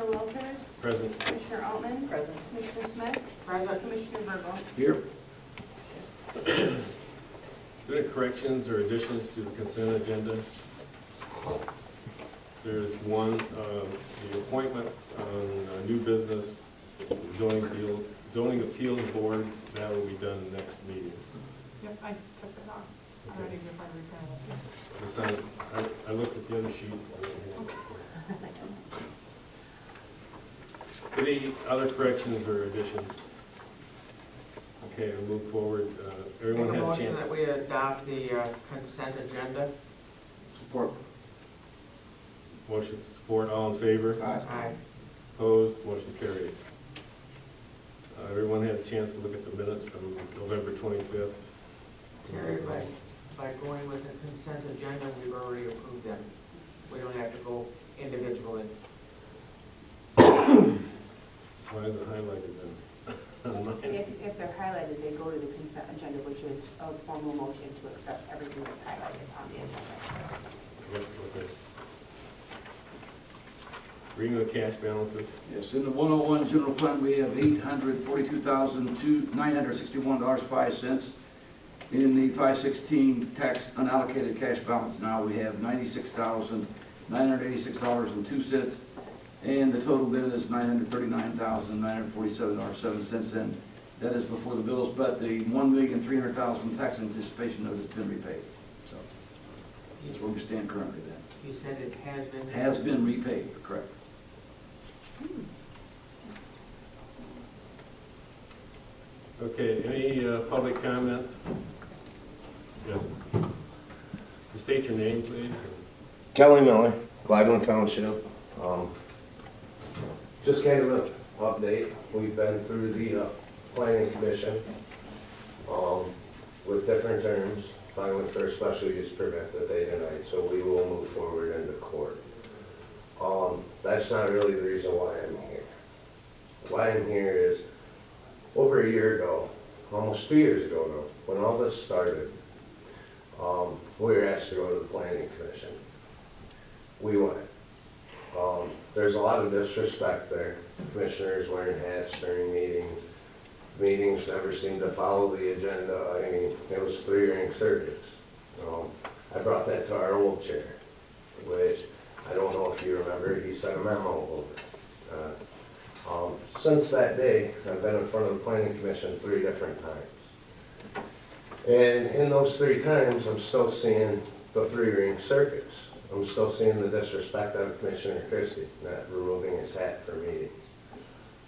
Commissioner Walters. Present. Commissioner Altman. Present. Commissioner Smith. Present. Commissioner Virgo. Here. Is there any corrections or additions to the consent agenda? There's one, the appointment on new business, zoning appeals board, that will be done next meeting. Yep, I took it off. I already did my return. This on- I looked at the other sheet. Any other corrections or additions? Okay, we'll move forward. Everyone Make a had a motion chance. that we adopt the consent agenda. Support. Motion support, all in favor? Aye. Opposed, motion carries. Everyone had a chance to look at the minutes from November 25th. Terry, by going with the consent agenda, we've already approved them. We don't have to go individually. Why is it highlighted then? On mine. If they're highlighted, they go to the consent agenda, which is a formal motion to accept everything that's highlighted on the agenda. Yep, okay. Reading the cash balances. Yes, in the 101 general fund, we have $842,961.05. In the 516 tax unallocated cash balance now, we have $96,986.02. And the total then is $939,947.07. And that is before the bills, but the $1,300,000 tax anticipation note has been repaid. So that's where we stand currently then. You said it has been. Has been repaid, correct. Okay, any public comments? Yes. State your name, please. Kelly Miller, Gladwin Township. Just kind of an update. We've been through the planning commission with different terms, filing for a special use permit that they denied, so we will move forward into court. That's not really the reason why I'm here. Why I'm here is over a year ago, almost 2 years ago now, when all this started, we were asked to go to the planning commission. We went. There's a lot of disrespect there. Commissioners wearing hats during meetings. Meetings never seemed to follow the agenda. I mean, it was 3 ring circuits. I brought that to our old chair, which I don't know if you remember, he sent a memo over. Since that day, I've been in front of the planning commission 3 different times. And in those 3 times, I'm still seeing the 3 ring circuits. I'm still seeing the disrespect of Commissioner Christie, not removing his hat for meetings.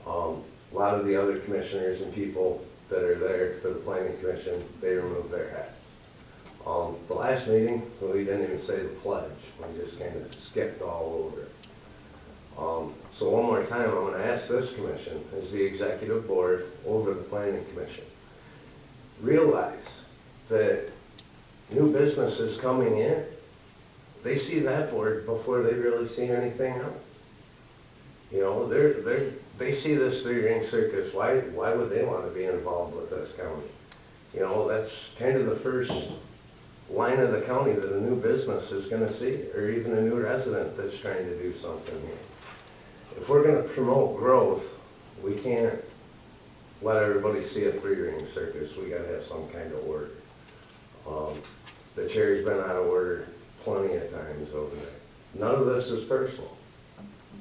A lot of the other commissioners and people that are there for the planning commission, they remove their hats. The last meeting, we didn't even say the pledge. We just kind of skipped all over it. So one more time, I'm going to ask this commission, as the executive board over the planning commission, realize that new businesses coming in, they see that board before they really see anything else. You know, they see this 3 ring circus. Why would they want to be involved with this county? You know, that's kind of the first line of the county that a new business is going to see, or even a new resident that's trying to do something here. If we're going to promote growth, we can't let everybody see a 3 ring circus. We got to have some kind of order. The chair's been out of order plenty of times over there. None of this is personal.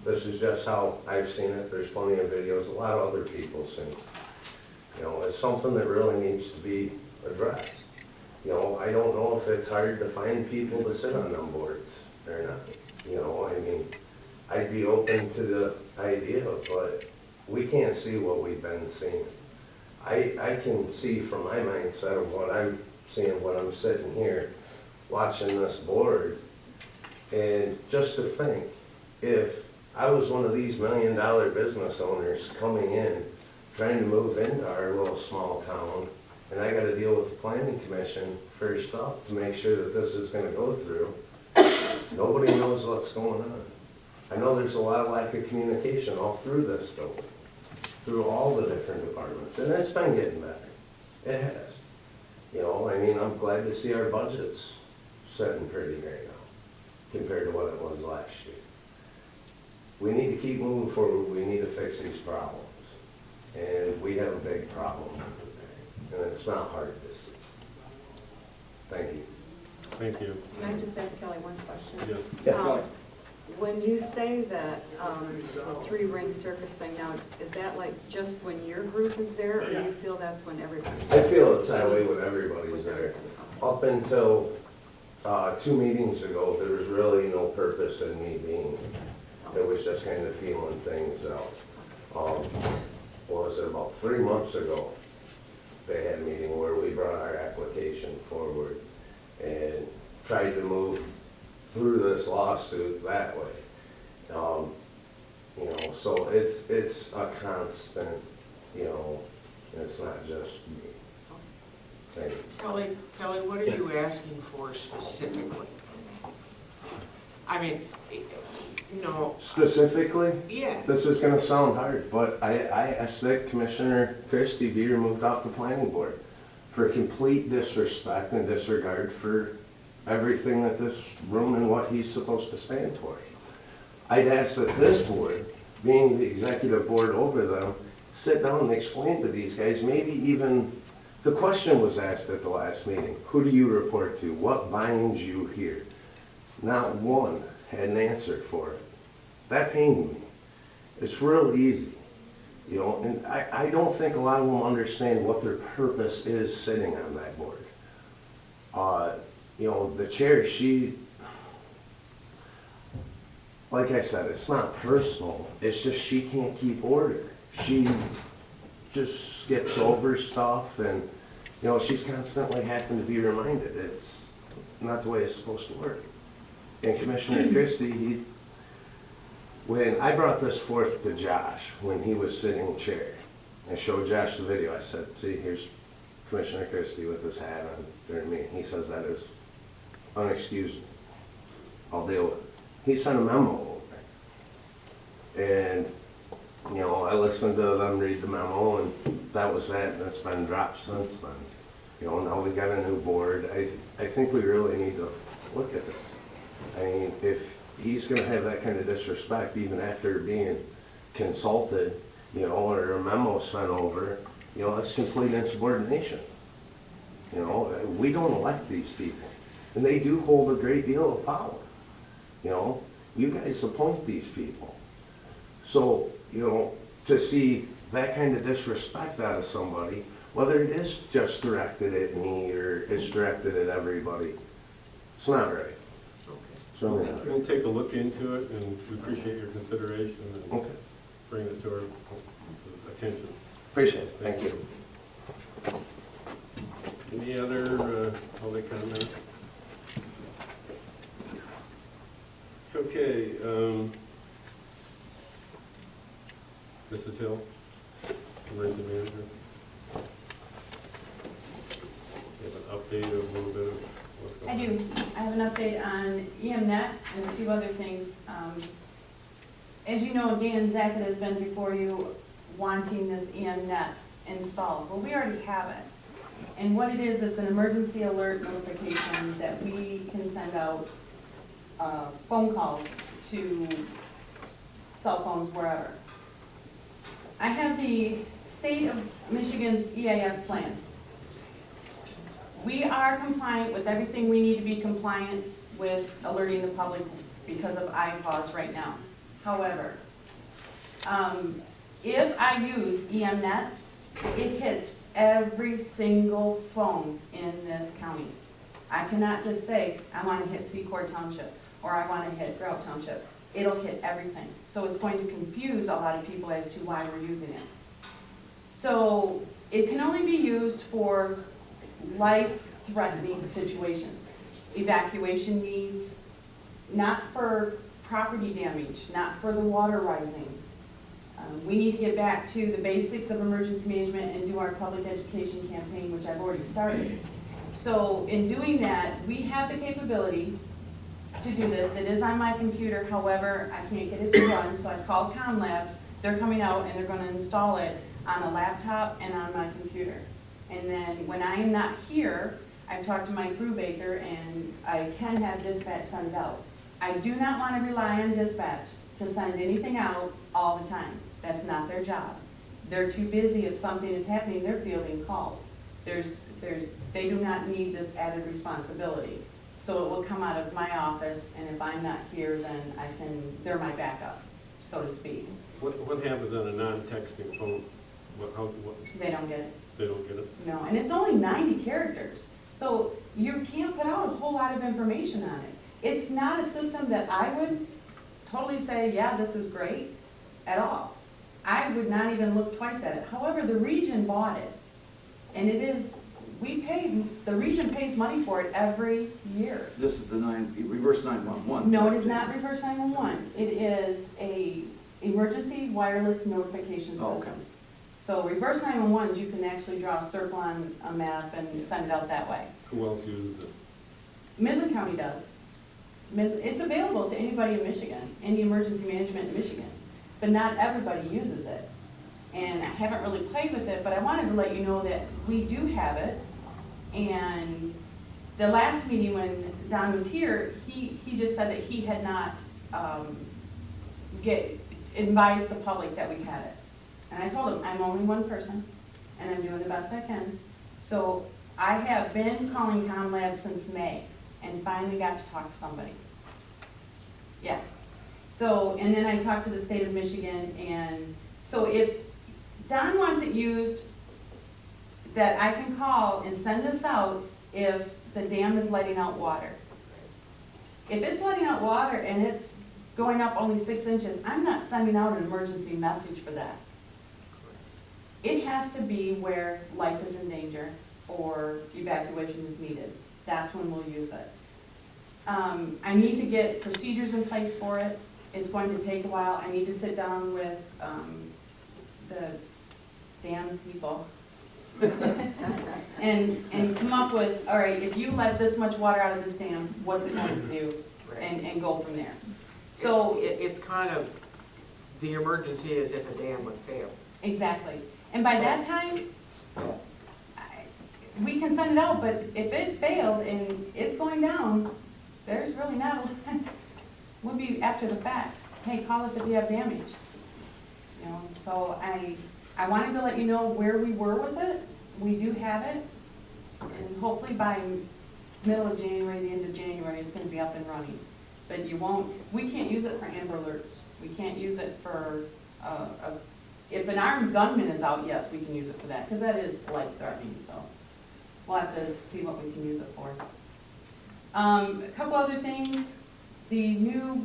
This is just how I've seen it. There's plenty of videos, a lot of other people seen it. You know, it's something that really needs to be addressed. You know, I don't know if it's hard to find people to sit on them boards or not. You know, I mean, I'd be open to the idea, but we can't see what we've been seeing. I can see from my mindset of what I'm seeing when I'm sitting here watching this board, and just to think, if I was one of these $1 million business owners coming in, trying to move into our little small town, and I gotta deal with the planning commission first up to make sure that this is gonna go through, nobody knows what's going on. I know there's a lot of lack of communication all through this building, through all the different departments, and it's been getting better. It has. You know, I mean, I'm glad to see our budgets sitting pretty right now compared to what it was last year. we need to keep moving forward, we need to fix these problems. And we have a big problem, and it's not hard to see. Thank you. Thank you. Can I just ask Kelly one question? Yes. Yeah. When you say that the three-ring circus thing now, is that like just when your group is there, or do you feel that's when everybody's I there? feel it's that way when everybody's there. Up until 2 meetings ago, there was really no purpose in me being there. It was just kind of feeling things out. What was it, about 3 months ago, they had a meeting where we brought our application forward and tried to move through this lawsuit that way. You know, so it's a constant, you know, it's not just me. Thank you. Kelly, what are you asking for specifically? I mean, you know, Specifically, yeah, this is gonna sound hard, but I asked that Commissioner Christie be removed off the planning board for complete disrespect and disregard for everything that this room and what he's supposed to stand for. I'd ask that this board, being the executive board over them, sit down and explain to these guys, maybe even, the question was asked at the last meeting, who do you report to? What binds you here? Not one had an answer for it. That pained me. It's real easy, you know, and I don't think a lot of them understand what their purpose is sitting on that board. You know, the chair, she, like I said, it's not personal, it's just she can't keep order. She just skips over stuff and, you know, she's constantly having to be reminded it's not the way it's supposed to work. And Commissioner Christie, when I brought this forth to Josh, when he was sitting chair, I showed Josh the video, I said, see, here's Commissioner Christie with his hat on during me. He says that is unexcusable. I'll deal with it. He sent a memo over. And, you know, I listened to them read the memo and that was that, and it's been dropped since then. You know, now we got a new board. I think we really need to look at this. I mean, if he's gonna have that kind of disrespect even after being consulted, you know, or a memo sent over, you know, that's complete insubordination. You know, we don't elect these people, and they do hold a great deal of power. You know, you guys appoint these people. So, you know, to see that kind of disrespect out of somebody, whether it is just directed at me or it's directed at everybody, it's not right. It's really not. We'll take a look into it, and we appreciate your consideration and Okay, bring it to our attention. appreciate it, thank you. Any other public comment? Okay, Mrs. Hill, emergency manager. You have an update of a little bit of what's going on? I do. I have an update on EMNet and a few other things. As you know, Dan Zackett has been before you wanting this EMNet installed. Well, we already have it. And what it is, it's an emergency alert notification that we can send out phone calls to cell phones wherever. I have the state of Michigan's EIS plan. We are compliant with everything we need to be compliant with alerting the public because of IPAWS right now. However, if I use EMNet, it hits every single phone in this county. I cannot just say, I want to hit Secord Township, or I want to hit Grout Township. It'll hit everything. So it's going to confuse a lot of people as to why we're using it. So it can only be used for life-threatening situations, evacuation needs, not for property damage, not for the water rising. We need to get back to the basics of emergency management and do our public education campaign, which I've already started. So in doing that, we have the capability to do this. It is on my computer, however, I can't get it to run, so I've called ComLabs. They're coming out and they're going to install it on a laptop and on my computer. And then when I am not here, I've talked to Mike Brubaker and I can have dispatch send it out. I do not want to rely on dispatch to send anything out all the time. That's not their job. They're too busy. If something is happening, they're fielding calls. They do not need this added responsibility. So it will come out of my office, and if I'm not here, then they're my backup, so to speak. What happens on a non-texting phone? They don't get it. They don't get it? No, and it's only 90 characters. So you can't put out a whole lot of information on it. It's not a system that I would totally say, yeah, this is great at all. I would not even look twice at it. However, the region bought it. And the region pays money for it every year. This is the reverse 911. No, it is not reverse 911. It is a emergency wireless notification Oh, okay. system. So reverse 911, you can actually draw a circle on a map and send it out that way. Who else uses it? Midland County does. It's available to anybody in Michigan, any emergency management in Michigan, but not everybody uses it. And I haven't really played with it, but I wanted to let you know that we do have it. And the last meeting when Don was here, he just said that he had not advised the public that we had it. And I told him, I'm only one person, and I'm doing the best I can. So I have been calling ComLab since May, and finally got to talk to somebody. Yeah. So, and then I talked to the state of Michigan, and so if Don wants it used, that I can call and send this out if the dam is letting out water. If it's letting out water and it's going up only 6 inches, I'm not sending out an emergency message for that. It has to be where life is in danger or evacuation is needed. That's when we'll use it. I need to get procedures in place for it. It's going to take a while. I need to sit down with the dam people and come up with, all right, if you let this much water out of this dam, what's it going to do? And go from there. So It's kind of, the emergency is if a dam would fail. exactly. And by that time, we can send it out, but if it failed and it's going down, there's really not, would be after the fact. Hey, call us if you have damage. You know, so I wanted to let you know where we were with it. We do have it, and hopefully by middle of January, the end of January, it's gonna be up and running. But we can't use it for Amber Alerts. We can't use it for, if an armed gunman is out, yes, we can use it for that, because that is life-threatening, so we'll have to see what we can use it for. A couple other things. The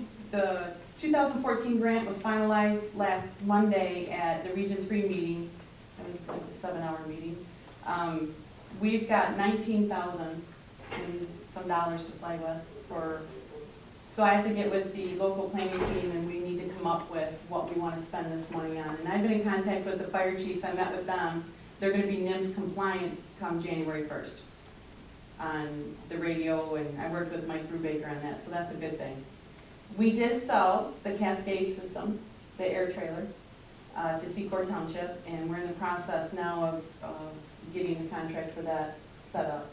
2014 grant was finalized last Monday at the Region 3 meeting. It was like a 7-hour meeting. We've got $19,000 and some dollars to play with so I have to get with the local planning team, and we need to come up with what we want to spend this money on. And I've been in contact with the fire chiefs. I met with them. They're going to be NIMS compliant come January 1st on the radio, and I worked with Mike Brubaker on that, so that's a good thing. We did sell the Cascade system, the air trailer, to Secor Township, and we're in the process now of getting the contract for that set up.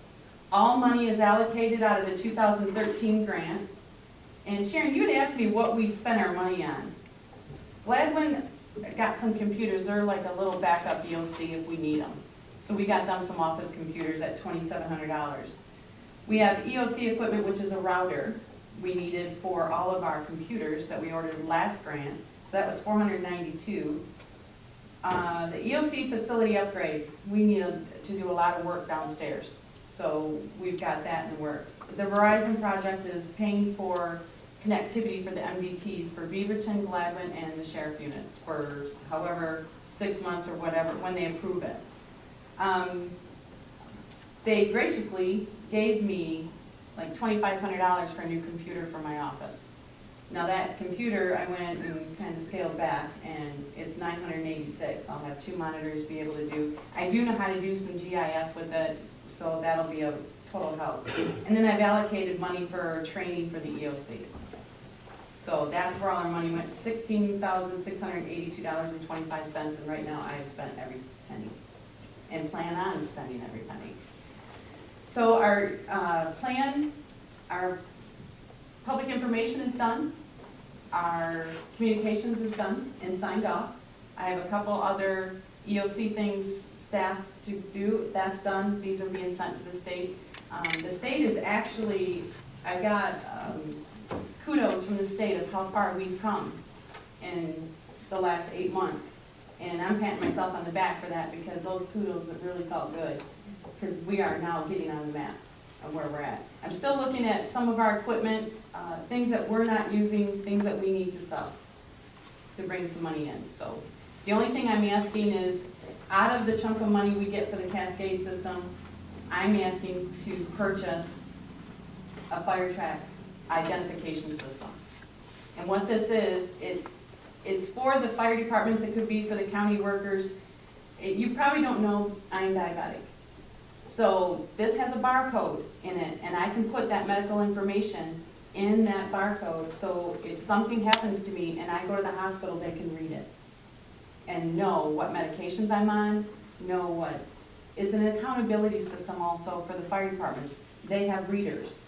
All money is allocated out of the 2013 grant. And Sharon, you had asked me what we spent our money on. Gladwin got some computers. They're like a little backup EOC if we need them. So we got them some office computers at $2,700. We have EOC equipment, which is a router we needed for all of our computers that we ordered last grant. So that was $492. The EOC facility upgrade, we need to do a lot of work downstairs. So we've got that in the works. The Verizon project is paying for connectivity for the MDTs for Beaverton, Gladwin, and the sheriff units for however 6 months or whatever, when they approve it. They graciously gave me like $2,500 for a new computer for my office. Now that computer, I went and kind of scaled back, and it's $986. I'll have 2 monitors, be able to do. I do know how to do some GIS with it, so that'll be a total help. And then I've allocated money for training for the EOC. So that's where all our money went, $16,682.25, and right now I have spent every penny and plan on spending every penny. So our plan, our public information is done. Our communications is done and signed off. I have a couple other EOC things staff to do, that's done, these are being sent to the state. The state is actually, I got kudos from the state of how far we've come in the last 8 months. And I'm patting myself on the back for that because those kudos have really felt good, because we are now getting on the map of where we're at. I'm still looking at some of our equipment, things that we're not using, things that we need to sell to bring some money in. So the only thing I'm asking is, out of the chunk of money we get for the Cascade system, I'm asking to purchase a fire tracks identification system. And what this is, it's for the fire departments, it could be for the county workers. You probably don't know I'm diabetic. So this has a barcode in it, and I can put that medical information in that barcode, so if something happens to me and I go to the hospital, they can read it and know what medications I'm on, know what. It's an accountability system also for the fire departments. They have readers.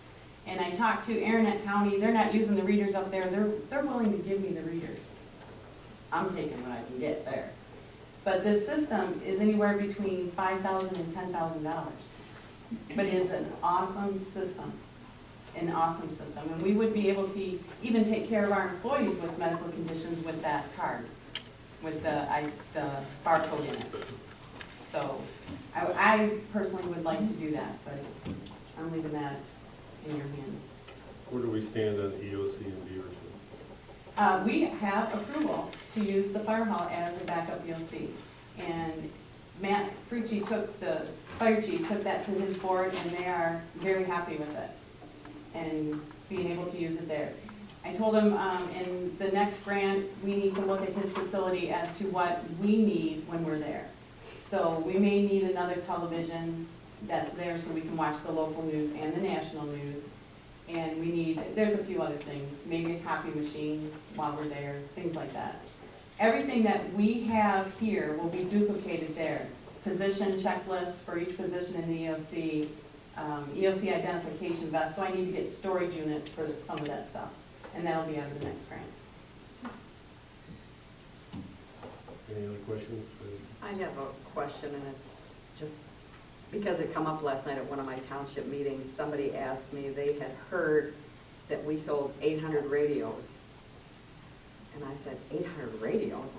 And I talked to Aranet County, they're not using the readers up there, they're willing to give me the readers. I'm taking what I can get there. But this system is anywhere between $5,000 and $10,000. But it is an awesome system, And we would be able to even take care of our employees with medical conditions with that card, with the barcode in it. So I personally would like to do that, but I'm leaving that in your hands. Where do we stand on EOC and Beaverton? We have approval to use the fire hall as a backup EOC. And Matt Frucci the fire chief took that to his board, and they are very happy with it and being able to use it there. I told him in the next grant, we need to look at his facility as to what we need when we're there. So we may need another television that's there so we can watch the local news and the national news. And there's a few other things, maybe a copy machine while we're there, things like that. Everything that we have here will be duplicated there. Position checklists for each position in the EOC, EOC identification vest, so I need to get storage units for some of that stuff. And that'll be out of the next grant. Any other questions? I have a question, and it's just because it come up last night at one of my township meetings. Somebody asked me, they had heard that we sold 800 radios. And I said, 800 radios?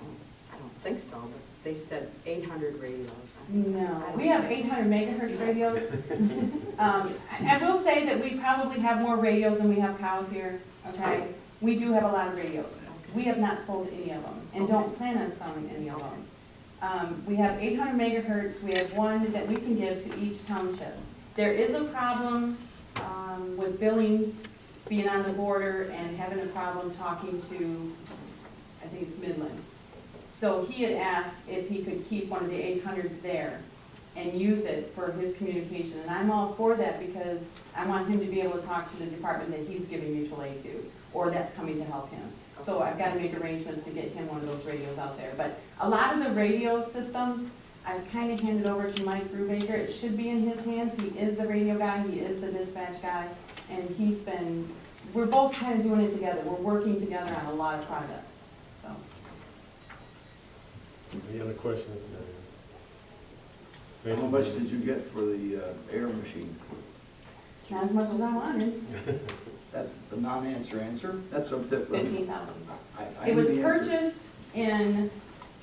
I don't think so, but they said 800 radios. I said, No, "I don't we have think so." 800 megahertz radios. I will say that we probably have more radios than we have cows here, okay? We do have a lot of radios. We have not sold any of them, and don't plan on selling any of them. We have 800 megahertz, we have one that we can give to each township. There is a problem with Billings being on the border and having a problem talking to, I think it's Midland. So he had asked if he could keep one of the 800s there and use it for his communication. And I'm all for that because I want him to be able to talk to the department that he's giving mutual aid to, or that's coming to help him. So I've got to make arrangements to get him one of those radios out there. But a lot of the radio systems, I've kind of handed over to Mike Brubaker. It should be in his hands. He is the radio guy, he is the dispatch guy, and we're both kind of doing it together. We're working together on a lot of projects, so. Any other questions? How much did you get for the air machine? Not as much as I wanted, That's the non-answer answer? That's a tip. 15,000. I It was knew the answer. purchased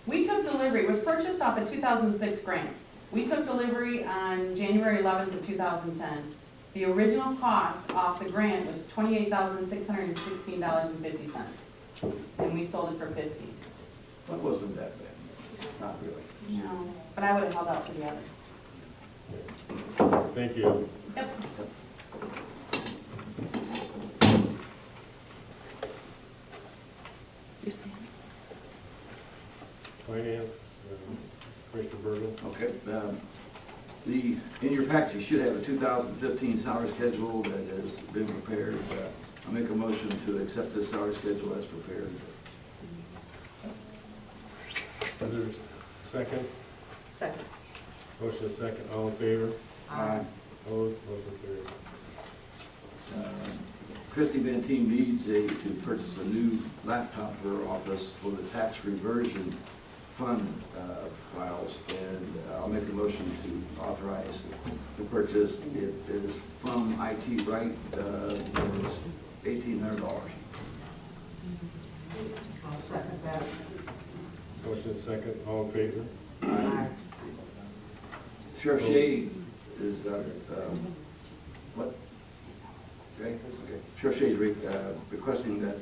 we took delivery, it was purchased off a 2006 grant. We took delivery on January 11th of 2010. The original cost off the grant was $28,616.50. And we sold it for $50,000. That wasn't that bad. Not really. No, but I would have held out for the other. Thank you. Yep. Finance, Commissioner Bergen. Okay. In your package, you should have a 2015 salary schedule that has been prepared. I make a motion to accept this salary schedule as prepared. Is there a second? Second. Motion is second. All in favor? Aye. Opposed? Motion carries. Christie Van Teen needs to purchase a new laptop for her office for the tax reversion fund files, and I'll make a motion to authorize the purchase. It is from IT Right, and it's $1,800. I'll second that. Motion second, all in favor? Aye. Sheriff Shea is, what? Okay, okay. Sheriff Shea is requesting that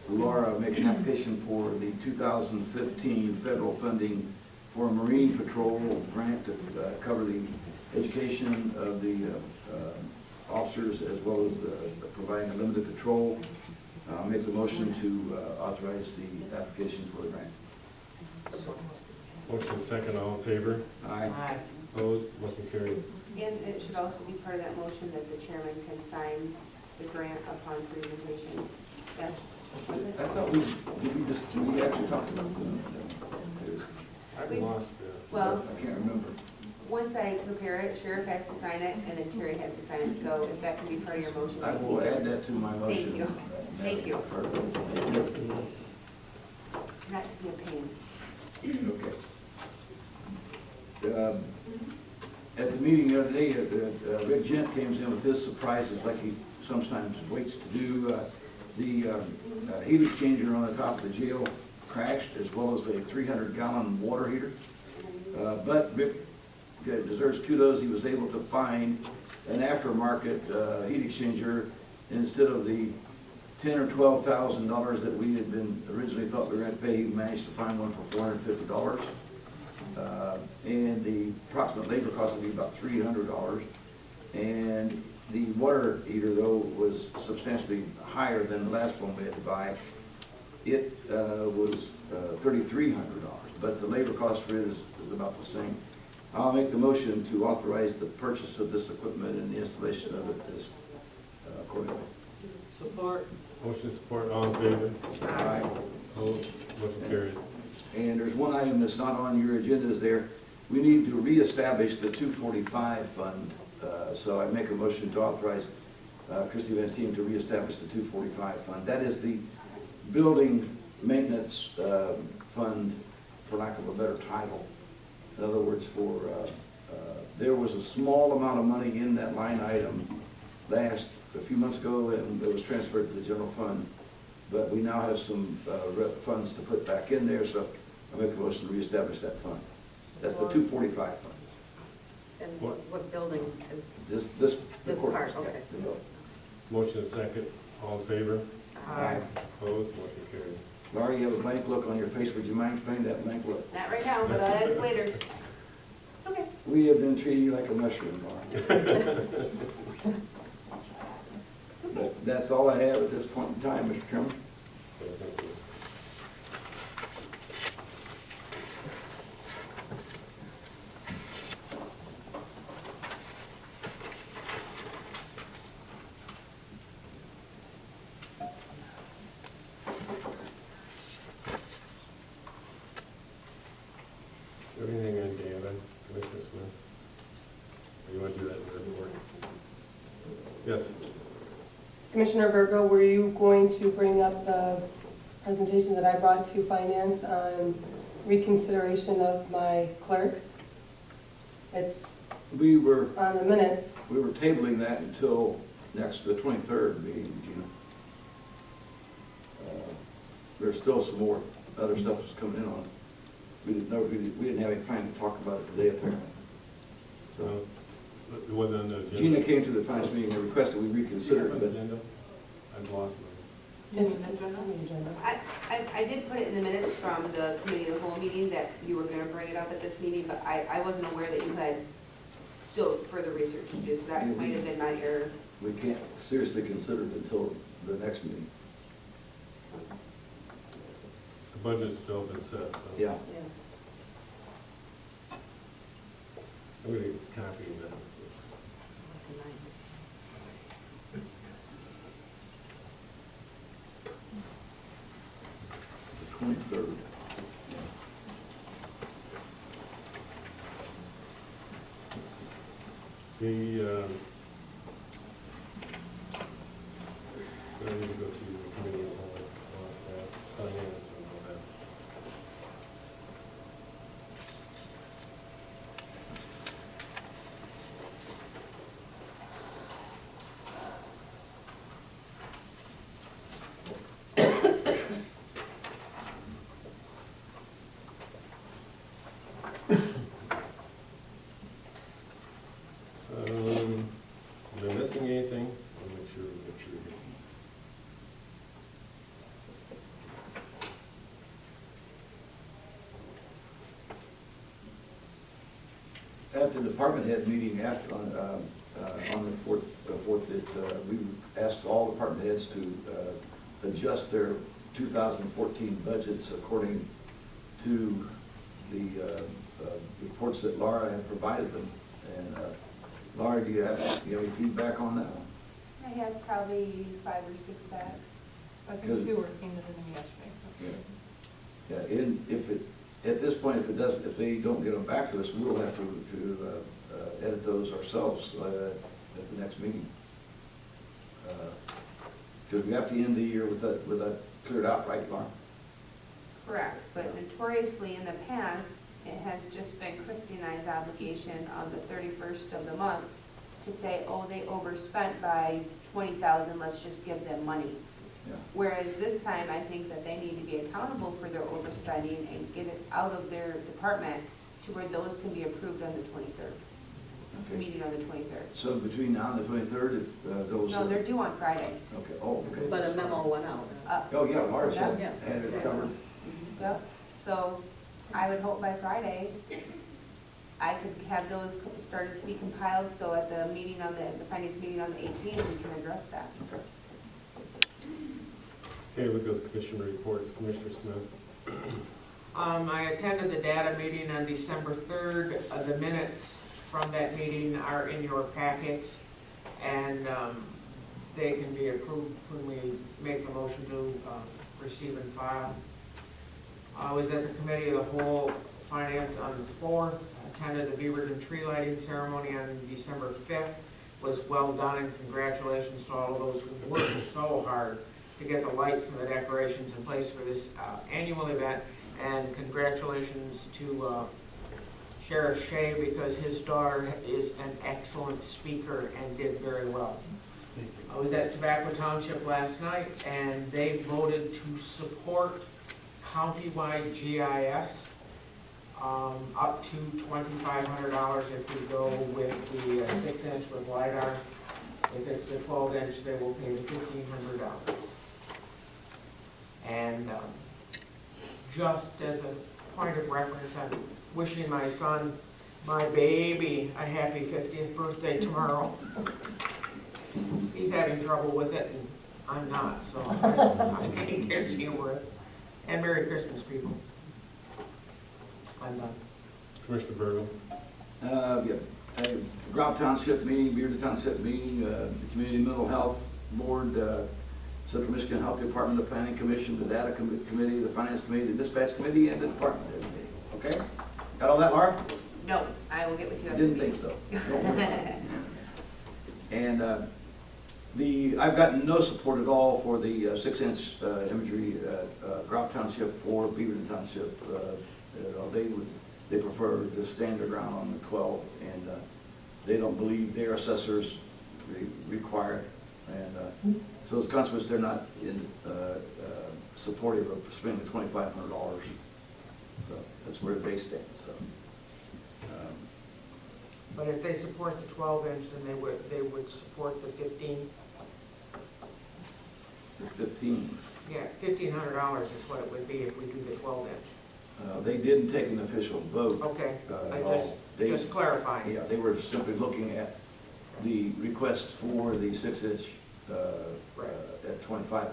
Laura make an application for the 2015 federal funding for a Marine Patrol grant to cover the education of the officers as well as providing a limited patrol. Make the motion to authorize the application for the grant. Motion second, all in favor? Aye. Aye. Opposed? Motion carries. And it should also be part of that motion that the chairman can sign the grant upon presentation. Yes, was it? I thought did we actually talk about that? I've lost, Well, I can't remember. once I prepare it, sheriff has to sign it, and then Terry has to sign it, so if that can be part of your motion. I will add that to my motion. Thank you. Thank you. Not to be a pain. Okay. At the meeting the other day, Rick Gent came in with his surprises like he sometimes waits to do. The heat exchanger on the top of the jail crashed, as well as a 300-gallon water heater. But Rick deserves kudos. He was able to find an aftermarket heat exchanger instead of the $10,000 or $12,000 that we had been originally thought we were going to pay. He managed to find one for $450. And the approximate labor cost would be about $300. And the water heater, though, was substantially higher than the last one we had to buy. It was $3,300, but the labor cost for it is about the same. I'll make the motion to authorize the purchase of this equipment and the installation of it as accordingly. Support. motion support, all in favor? Aye. Opposed? Motion carries. And there's one item that's not on your agendas there. We need to reestablish the 245 fund. So I make a motion to authorize Christie Van Teen to reestablish the 245 fund. That is the building maintenance fund, for lack of a better title. In other words, there was a small amount of money in that line item a few months ago, and it was transferred to the general fund. But we now have some funds to put back in there, so I make a motion to reestablish that fund. That's the 245 fund. And What? what building is, This This courthouse, part, okay. yeah, the building. Motion second, all in favor? Aye. Opposed? Motion carries. Laurie, you have a blank look on your face. Would you mind explaining that blank look? Not right now, but I'll ask later. It's okay. We have been treating you like a mushroom, Laurie. But that's all I have at this point in time, Mr. Chairman. Okay, thank you. Everything on Gavin, Commissioner Smith? Or you want to do that in the report? Yes. Commissioner Virgo, were you going to bring up the presentation that I brought to finance on reconsideration of my clerk? It's We were on the minutes. tabling that until the 23rd meeting, Gina. There's still some more other stuff that's coming in on. We didn't have any plan to talk about it today apparently. So It wasn't on the agenda. Gina came to the finance meeting and requested we reconsider On it, the but agenda? I've lost mine. It's on the agenda. I did put it in the minutes from the committee of the whole meeting that you were gonna bring it up at this meeting, but I wasn't aware that you had still further research to do, so that might have been my error. we can't seriously consider it until the next meeting. The budget's still been set, so. Yeah. yeah. I'm going to copy that. The 23rd. At the department head meeting after, on the fourth, that we asked all department heads to adjust their 2014 budgets according to the reports that Laura had provided them. And Laura, do you have any feedback on that one? I have probably 5 or 6 back. I think you were came to them yesterday. Yeah. Yeah, and if it, at this point, if they don't get them back to us, we'll have to edit those ourselves at the next meeting. Because we have to end the year with that cleared out, right, Laura? Correct, but notoriously in the past, it has just been Christy and I's obligation on the 31st of the month to say, oh, they overspent by 20,000, let's just give them money. Yeah. Whereas this time, I think that they need to be accountable for their overspending and get it out of their department to where those can be approved on the 23rd, Okay. meeting on the 23rd. So between now and the 23rd, if those... No, they're due on Friday. Okay, oh, okay. But a memo went out. Oh, yeah, Laura had Yeah. it covered. Yep, so I would hope by Friday, I could have those started to be compiled, so at the meeting on the finance meeting on the 18th, we can address that. Okay. Okay, we'll go with commissioner reports. Commissioner Smith. I attended the data meeting on December 3rd. The minutes from that meeting are in your packets, and they can be approved when we make the motion to receive and file. I was at the committee of the whole finance on the 4th, attended the Beaverton tree lighting ceremony on December 5th. Was well done, and congratulations to all of those who worked so hard to get the lights and the decorations in place for this annual event. And congratulations to Sheriff Shea, because his daughter is an excellent speaker and did very well. I was at Tobacco Township last night, and they voted to support countywide GIS up to $2,500 if we go with the 6-inch with LiDAR. If it's the 12-inch, they will pay the $1,500. And just as a point of reference, I'm wishing my son, my baby, a happy 50th birthday tomorrow. He's having trouble with it, and I'm not, so I think there's humor. And Merry Christmas, people. I'm done. Commissioner Burgo. Yeah, Grout Township meeting, Beaverton Township meeting, the Community Mental Health Board, Central Michigan Health Department, the Planning Commission, the Data Committee, the Finance Committee, the Dispatch Committee, and the Department Head Committee. Okay? Got all that, Laura? No, I will get with you I after the didn't meeting. think so. Don't worry. And I've gotten no support at all for the 6-inch imagery at Grout Township or Beaverton Township. They prefer to stand their ground on the 12, and they don't believe their assessors require it. And so as a consequence, they're not supportive of spending $2,500. So that's where they stand. So. But if they support the 12-inch, then they would support the 15. The 15. Yeah, $1,500 is what it would be if we do the 12-inch. They didn't take an official vote. Okay, at all. just clarifying. Yeah, they were simply looking at the request for the 6-inch at $2,500.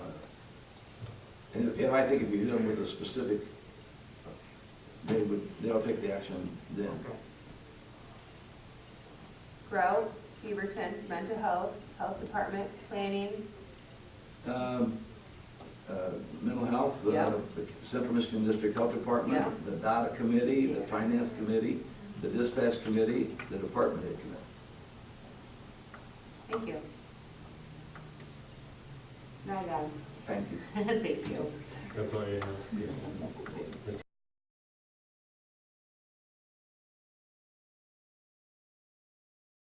And I think if you hit them with a specific, they'll take the action then. Okay. Grout, Beaverton, Mental Health, Health Department, Planning, Mental Health, Yeah. the Central Michigan District Health Department, Yeah. the Data Committee, the Finance Committee, the Dispatch Committee, the Department Head Committee. thank you. Now I got it. Thank you. Thank you. That's all you have. Yeah.